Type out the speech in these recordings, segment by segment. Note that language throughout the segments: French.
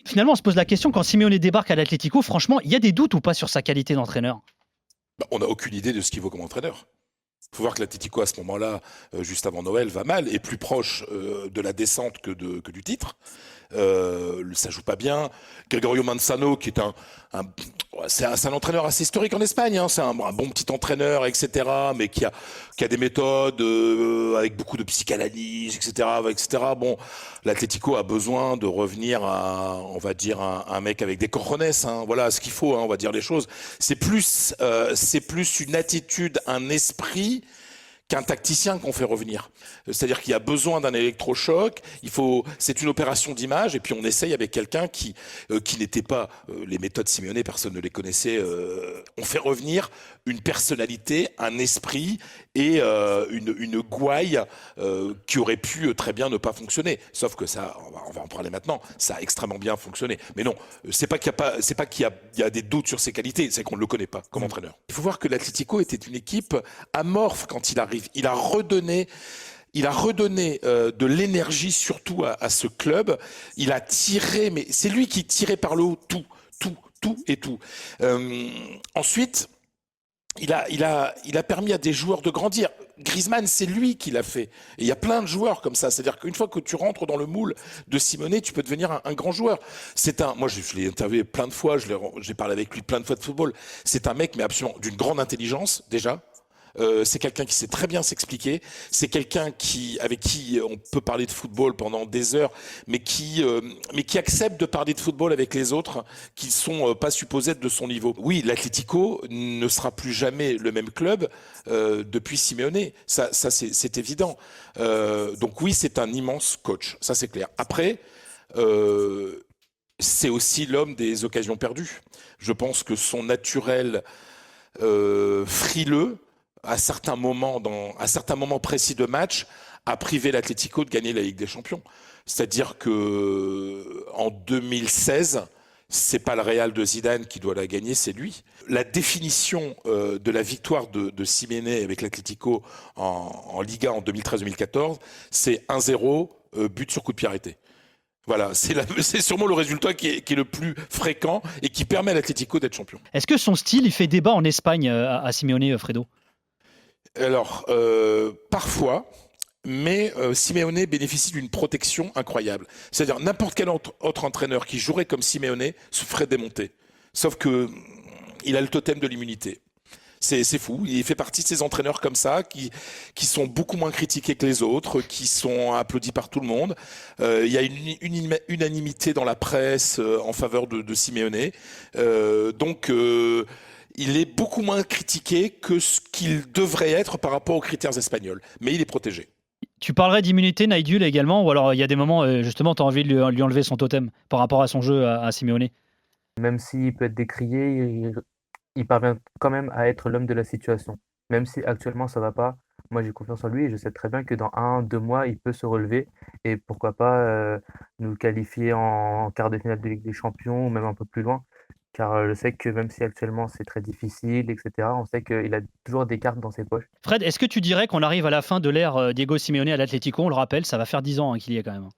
Finalement, on se pose la question, quand Simeone débarque à l'Atlético, franchement, il y a des doutes ou pas sur sa qualité d'entraîneur? On n'a aucune idée de ce qu'il vaut comme entraîneur. Il faut voir que l'Atlético, à ce moment-là, juste avant Noël, va mal, est plus proche de la descente que du titre. Ça joue pas bien. Gregorio Manzano, qui est c'est un entraîneur assez historique en Espagne. Hein. C'est un bon petit entraîneur, etc. Mais qui a des méthodes avec beaucoup de psychanalyse, etc., etc. Bon, l'Atlético a besoin de revenir à, on va dire, un mec avec des cojones. Hein. Voilà ce qu'il faut. Hein, on va dire les choses. C'est plus une attitude, un esprit qu'un tacticien qu'on fait revenir. C'est-à-dire qu'il y a besoin d'un électrochoc, c'est une opération d'image, et puis on essaye avec quelqu'un qui n'était pas, les méthodes Simeone, personne ne les connaissait, on fait revenir une personnalité, un esprit et une gouaille qui aurait pu très bien ne pas fonctionner. Sauf que ça, on va en parler maintenant, ça a extrêmement bien fonctionné. Mais non, c'est pas qu'il y a des doutes sur ses qualités, c'est qu'on ne le connaît pas comme entraîneur. Il faut voir que l'Atlético était une équipe amorphe quand il arrive. Il a redonné de l'énergie surtout à ce club. Il a tiré, mais c'est lui qui tirait par le haut tout et tout. Ensuite, il a permis à des joueurs de grandir. Griezmann, c'est lui qui l'a fait. Et il y a plein de joueurs comme ça. C'est-à-dire qu'une fois que tu rentres dans le moule de Simeone, tu peux devenir un grand joueur. Moi, je l'ai interviewé plein de fois, j'ai parlé avec lui plein de fois de football. C'est un mec, mais absolument d'une grande intelligence, déjà. C'est quelqu'un qui sait très bien s'expliquer. C'est quelqu'un avec qui on peut parler de football pendant des heures, mais qui accepte de parler de football avec les autres qui sont pas supposés être de son niveau. Oui, l'Atlético ne sera plus jamais le même club depuis Simeone. Ça c'est évident. Donc oui, c'est un immense coach. Ça c'est clair. Après. C'est aussi l'homme des occasions perdues. Je pense que son naturel frileux à certains moments précis de match, a privé l'Atlético de gagner la Ligue des Champions. C'est-à-dire que en 2016, c'est pas le Real de Zidane qui doit la gagner, c'est lui. La définition de la victoire de Simeone avec l'Atlético en Liga en 2013-2014, c'est 1-0, but sur coup de pied arrêté. Voilà, c'est sûrement le résultat qui est le plus fréquent et qui permet à l'Atlético d'être champion. Est-ce que son style, il fait débat en Espagne à Simeone, Fredo? Alors, parfois, mais Simeone bénéficie d'une protection incroyable. C'est-à-dire n'importe quel autre entraîneur qui jouerait comme Simeone se ferait démonter. Sauf que il a le totem de l'immunité. C'est fou. Il fait partie de ces entraîneurs comme ça qui sont beaucoup moins critiqués que les autres, qui sont applaudis par tout le monde. Il y a une unanimité dans la presse en faveur de Simeone. Donc il est beaucoup moins critiqué que ce qu'il devrait être par rapport aux critères espagnols. Mais il est protégé. Tu parlerais d'immunité, Naïdul, également, ou alors il y a des moments, justement, tu as envie de lui enlever son totem par rapport à son jeu à Simeone? Même s'il peut être décrié, il parvient quand même à être l'homme de la situation. Même si actuellement ça va pas, moi j'ai confiance en lui et je sais très bien que dans 1, 2 mois, il peut se relever et pourquoi pas nous qualifier en quart de finale de Ligue des Champions ou même un peu plus loin. Car je sais que même si actuellement c'est très difficile, etc., on sait qu'il a toujours des cartes dans ses poches. Fred, est-ce que tu dirais qu'on arrive à la fin de l'ère Diego Simeone à l'Atlético? On le rappelle, ça va faire 10 ans qu'il y est quand même.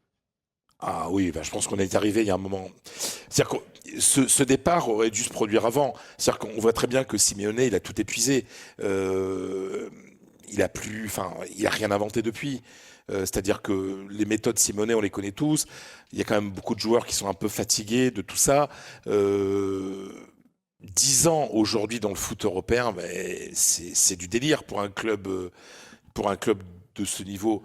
Ah oui, je pense qu'on est arrivé il y a un moment. C'est-à-dire que ce départ aurait dû se produire avant. C'est-à-dire qu'on voit très bien que Simeone, il a tout épuisé. Il a rien inventé depuis. C'est-à-dire que les méthodes Simeone, on les connaît tous. Il y a quand même beaucoup de joueurs qui sont un peu fatigués de tout ça. 10 ans aujourd'hui dans le foot européen, c'est du délire pour un club de ce niveau.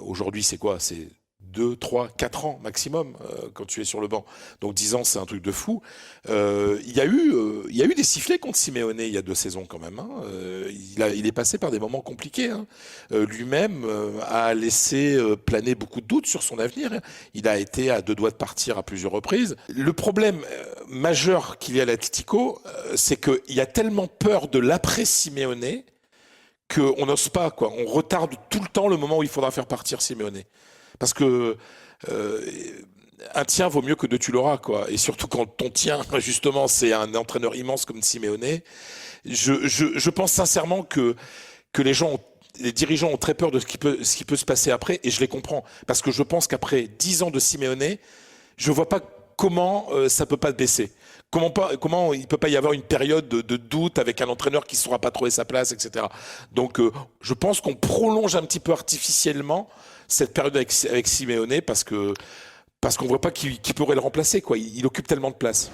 Aujourd'hui, c'est quoi? C'est 2, 3, 4 ans maximum quand tu es sur le banc. Donc 10 ans, c'est un truc de fou. Il y a eu des sifflets contre Simeone il y a 2 saisons quand même. Hein. Il est passé par des moments compliqués. Hein. Lui-même a laissé planer beaucoup de doutes sur son avenir. Il a été à 2 doigts de partir à plusieurs reprises. Le problème majeur qu'il y a à l'Atlético, c'est qu'il y a tellement peur de l'après-Simeone qu'on n'ose pas, quoi. On retarde tout le temps le moment où il faudra faire partir Simeone. Parce que un tien vaut mieux que 2 tu l'auras, quoi. Et surtout quand ton tien, justement, c'est un entraîneur immense comme Simeone. Je pense sincèrement que les dirigeants ont très peur de ce qui peut se passer après, et je les comprends. Parce que je pense qu'après 10 ans de Simeone, je vois pas comment ça peut pas baisser? Comment il peut pas y avoir une période de doute avec un entraîneur qui ne saura pas trouver sa place, etc. Donc, je pense qu'on prolonge un petit peu artificiellement cette période avec Simeone parce qu'on voit pas qui pourrait le remplacer, quoi. Il occupe tellement de place.